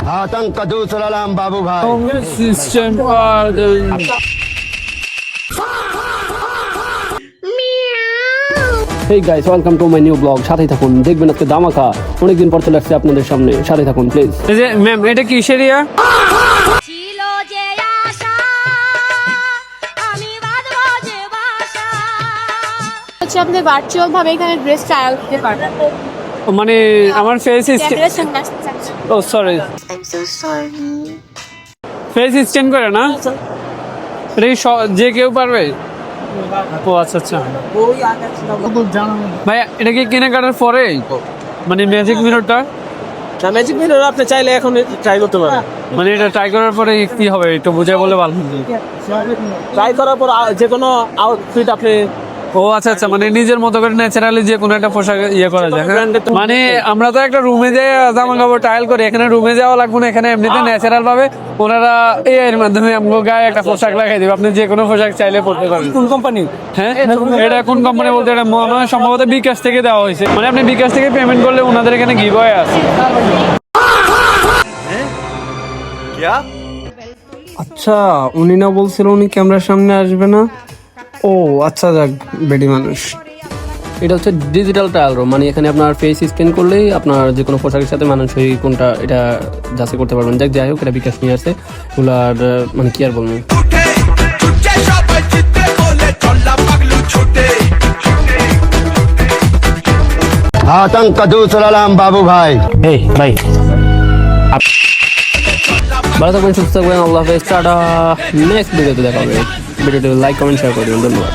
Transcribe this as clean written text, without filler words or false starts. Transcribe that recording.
आतंक का दूसरा नाम बाबू भाई। Hey guys, welcome to my new blog. সাথেই থাকুন, দেখবেন আজকে ধামাকা অনেকদিন পর চলে আসছে আপনাদের সামনে। সাথে থাকুন প্লিজ। এই যে ম্যাম, এটা কিসের ইয়া? ছিল যে আশা আমি বাঁধবো যে বাসা। হচ্ছে আপনি ভার্চুয়াল ভাবে এখানে ড্রেস ট্রায়াল দিতে পারবেন। মানে আমার ফেস ও সরি ফেস স্ক্যান করে না? এটা কি যে কেউ পারবে? ও আচ্ছা আচ্ছা ভাই, এটা কি কেনাকাটার পরে মানে ম্যাজিক মিররটা? না, ম্যাজিক মিরর আপনি চাইলে এখন ট্রাই করতে পারেন। মানে এটা ট্রাই করার পরে কি হবে একটু বুঝাই বলে ভালো হতো। ট্রাই করার পর যে কোনো আউটফিট আপনি ও আচ্ছা আচ্ছা, মানে নিজের মতো করে ন্যাচারালি যে কোনো একটা পোশাক ইয়ে করা যায়। মানে আমরা তো একটা রুমে যাই জামা কাপড় ট্রায়াল করি, এখানে রুমে যাওয়া লাগবে না, এখানে এমনিতে ন্যাচারাল ভাবে ওনারা এর মাধ্যমে আমাকে গায়ে একটা পোশাক লাগাই দেবে, আপনি যে কোনো পোশাক চাইলে পরতে পারবেন। কোন কোম্পানি? হ্যাঁ, এটা কোন কোম্পানি বলতে এটা মনে হয় সম্ভবত বিকাশ থেকে দেওয়া হয়েছে। মানে আপনি বিকাশ থেকে পেমেন্ট করলে ওনাদের এখানে গিভওয়ে আছে। আচ্ছা, উনি না বলছিল উনি ক্যামেরার সামনে আসবে না? ও আচ্ছা, যাক বেডি মানুষ। এটা হচ্ছে ডিজিটাল ট্রায়াল রুম, মানে এখানে আপনার ফেস স্ক্যান করলেই আপনার যে কোনো পোশাকের সাথে মানানসই কোনটা এটা যাচাই করতে পারবেন। যাই হোক, এটা বিকাশ নিয়ে আসে ওগুলার মানে কি আর বলবো। आतंक का दूसरा नाम बाबू भाई। ভাই ভালো থাকবেন, সুস্থ থাকবেন, আল্লাহ হাফেজ, টাটা। নেক্সট ভিডিওতে দেখা হবে। ভিডিওটি লাইক কমেন্ট শেয়ার করে দিন, ধন্যবাদ।